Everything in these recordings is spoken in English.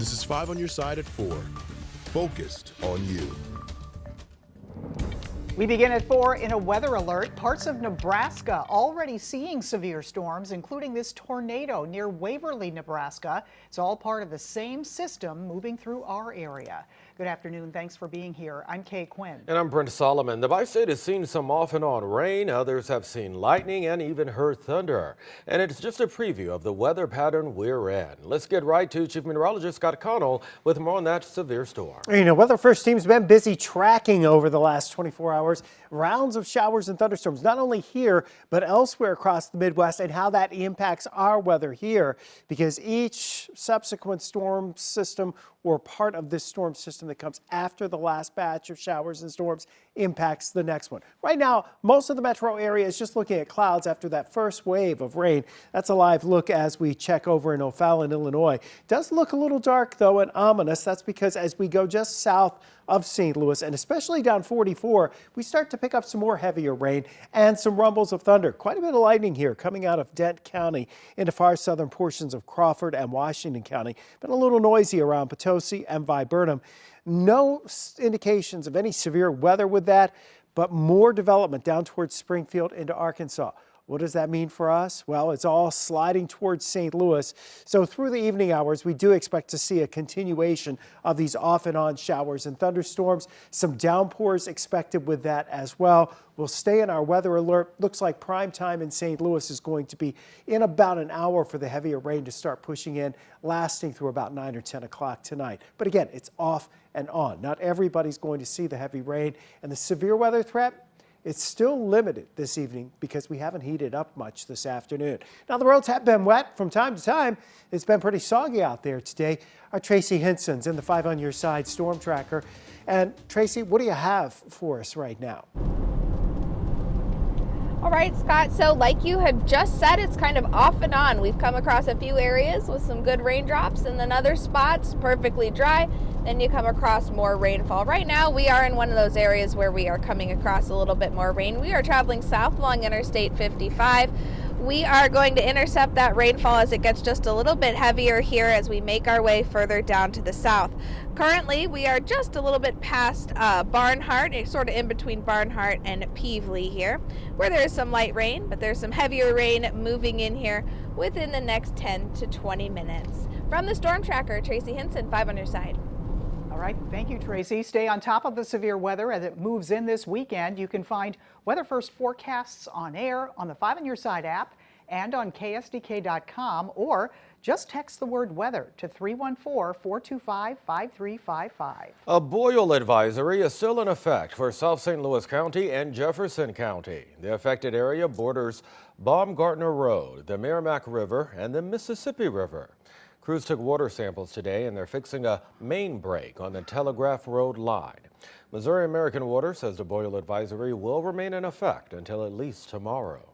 This is 5 on your side at 4. Focused on you. We begin at 4 in a weather alert. Parts of Nebraska already seeing severe storms, including this tornado near Waverly, Nebraska. It's all part of the same system moving through our area. Good afternoon. Thanks for being here. I'm Kay Quinn. And I'm Brent Solomon. The bi-state has seen some off and on rain. Others have seen lightning and even heard thunder. And it's just a preview of the weather pattern we're in. Let's get right to Chief Meteorologist Scott Connell with more on that severe storm. You know, Weather First team's been busy tracking over the last 24 hours rounds of showers and thunderstorms, not only here, but elsewhere across the Midwest, and how that impacts our weather here, because each subsequent storm system or part of this storm system that comes after the last batch of showers and storms impacts the next one. Right now, most of the metro area is just looking at clouds after that first wave of rain. That's a live look as we check over in O'Fallon, Illinois. It does look a little dark, though, and ominous. That's because as we go just south of St. Louis, and especially down 44, we start to pick up some more heavier rain and some rumbles of thunder. Quite a bit of lightning here coming out of Dent County into far southern portions of Crawford and Washington County. Been a little noisy around Potosi and Viburnum. No indications of any severe weather with that, but more development down towards Springfield into Arkansas. What does that mean for us? Well, it's all sliding towards St. Louis. So through the evening hours, we do expect to see a continuation of these off and on showers and thunderstorms. Some downpours expected with that as well. We'll stay in our weather alert. Looks like prime time in St. Louis is going to be in about an hour for the heavier rain to start pushing in, lasting through about 9 or 10 o'clock tonight. But again, it's off and on. Not everybody's going to see the heavy rain, and the severe weather threat, it's still limited this evening because we haven't heated up much this afternoon. Now, the roads have been wet from time to time. It's been pretty soggy out there today. Our Tracy Hinson's in the 5 on your side storm tracker. And Tracy, what do you have for us right now? All right, Scott, so like you had just said, it's kind of off and on. We've come across a few areas with some good raindrops, and then other spots perfectly dry. Then you come across more rainfall. Right now, we are in one of those areas where we are coming across a little bit more rain. We are traveling south along Interstate 55. We are going to intercept that rainfall as it gets just a little bit heavier here as we make our way further down to the south. Currently, we are just a little bit past Barnhart, sort of in between Barnhart and Peevely here, where there's some light rain, but there's some heavier rain moving in here within the next 10 to 20 minutes. From the Storm Tracker, Tracy Hinson, 5 on your side. All right, thank you, Tracy. Stay on top of the severe weather as it moves in this weekend. You can find Weather First forecasts on air on the 5 on your side app and on ksdk.com, or just text the word weather to 314-425-5355. A boil advisory is still in effect for South St. Louis County and Jefferson County. The affected area borders Baumgartner Road, the Merrimack River, and the Mississippi River. Crews took water samples today, and they're fixing a main break on the Telegraph Road line. Missouri American Water says the boil advisory will remain in effect until at least tomorrow.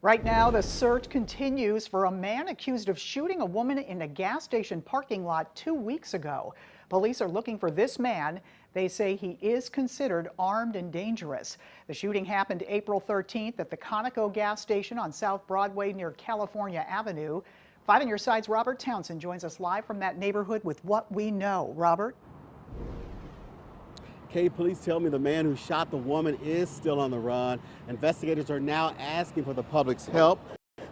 Right now, the search continues for a man accused of shooting a woman in a gas station parking lot 2 weeks ago. Police are looking for this man. They say he is considered armed and dangerous. The shooting happened April 13th at the Conoco gas station on South Broadway near California Avenue. 5 on your side's Robert Townsend joins us live from that neighborhood with what we know. Robert? Kay, police tell me the man who shot the woman is still on the run. Investigators are now asking for the public's help.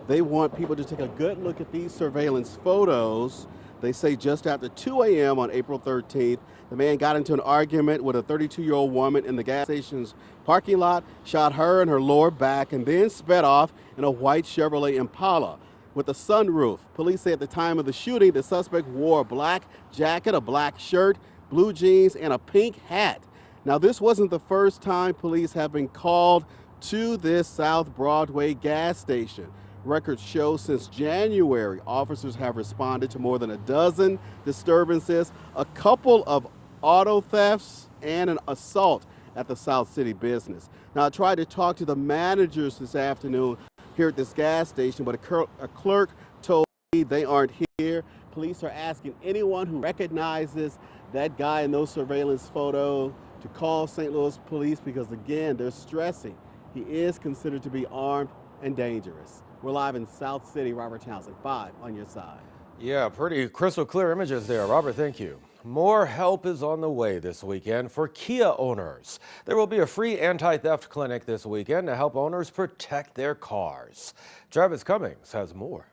They want people to take a good look at these surveillance photos. They say just after 2 a.m. on April 13th, the man got into an argument with a 32-year-old woman in the gas station's parking lot, shot her in her lower back, and then sped off in a white Chevrolet Impala with a sunroof. Police say at the time of the shooting, the suspect wore a black jacket, a black shirt, blue jeans, and a pink hat. Now, this wasn't the first time police have been called to this South Broadway gas station. Records show since January, officers have responded to more than a dozen disturbances, a couple of auto thefts, and an assault at the South City business. Now, I tried to talk to the managers this afternoon here at this gas station, but a clerk told me they aren't here. Police are asking anyone who recognizes that guy in those surveillance photos to call St. Louis police because, again, they're stressing he is considered to be armed and dangerous. We're live in South City. Robert Townsend, 5 on your side. Yeah, pretty crystal clear images there. Robert, thank you. More help is on the way this weekend for Kia owners. There will be a free anti-theft clinic this weekend to help owners protect their cars. Travis Cummings has more.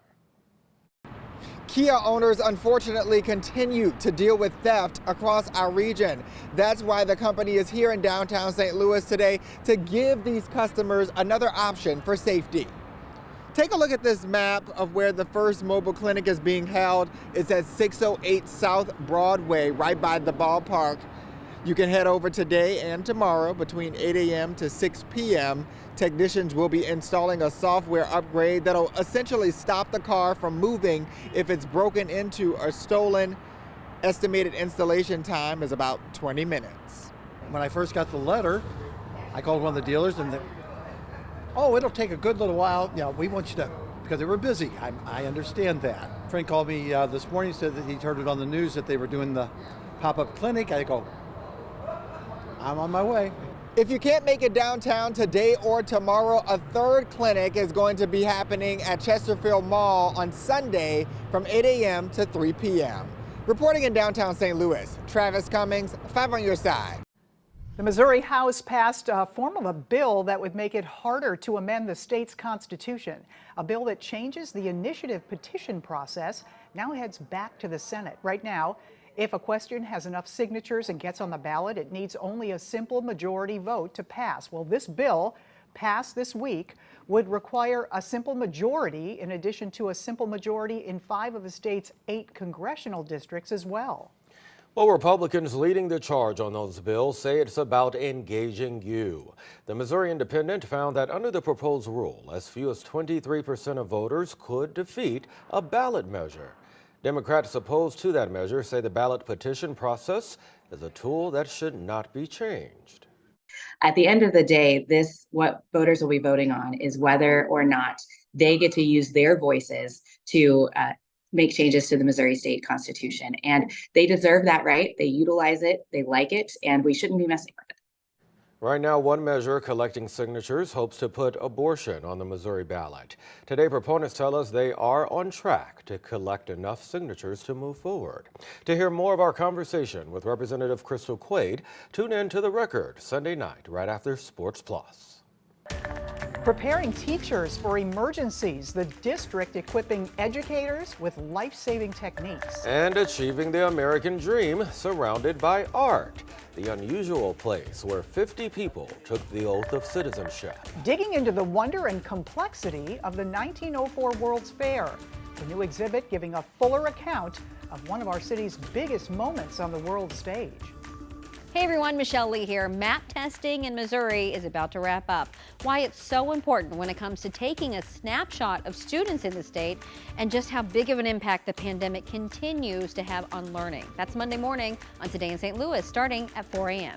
Kia owners unfortunately continue to deal with theft across our region. That's why the company is here in downtown St. Louis today to give these customers another option for safety. Take a look at this map of where the first mobile clinic is being held. It's at 608 South Broadway, right by the ballpark. You can head over today and tomorrow between 8 a.m. to 6 p.m. Technicians will be installing a software upgrade that'll essentially stop the car from moving if it's broken into or stolen. Estimated installation time is about 20 minutes. When I first got the letter, I called one of the dealers and oh, it'll take a good little while. You know, we want you to, because they were busy. I understand that. A friend called me this morning, said that he'd heard it on the news that they were doing the pop-up clinic. I go, I'm on my way. If you can't make it downtown today or tomorrow, a third clinic is going to be happening at Chesterfield Mall on Sunday from 8 a.m. to 3 p.m. Reporting in downtown St. Louis, Travis Cummings, 5 on your side. The Missouri House passed a form of a bill that would make it harder to amend the state's constitution. A bill that changes the initiative petition process now heads back to the Senate. Right now, if a question has enough signatures and gets on the ballot, it needs only a simple majority vote to pass. Well, this bill, passed this week, would require a simple majority in addition to a simple majority in 5 of the state's 8 congressional districts as well. Well, Republicans leading the charge on those bills say it's about engaging you. The Missouri Independent found that under the proposed rule, as few as 23% of voters could defeat a ballot measure. Democrats opposed to that measure say the ballot petition process is a tool that should not be changed. At the end of the day, what voters will be voting on is whether or not they get to use their voices to make changes to the Missouri state constitution. And they deserve that right. They utilize it, they like it, and we shouldn't be messing with it. Right now, one measure collecting signatures hopes to put abortion on the Missouri ballot. Today, proponents tell us they are on track to collect enough signatures to move forward. To hear more of our conversation with Representative Crystal Quaid, tune in to The Record Sunday night right after Sports Plus. Preparing teachers for emergencies, the district equipping educators with life-saving techniques. And achieving the American dream surrounded by art, the unusual place where 50 people took the oath of citizenship. Digging into the wonder and complexity of the 1904 World's Fair. The new exhibit giving a fuller account of one of our city's biggest moments on the world stage. Hey everyone, Michelle Lee here. Map testing in Missouri is about to wrap up. Why it's so important when it comes to taking a snapshot of students in the state and just how big of an impact the pandemic continues to have on learning. That's Monday morning on Today in St. Louis, starting at 4 a.m.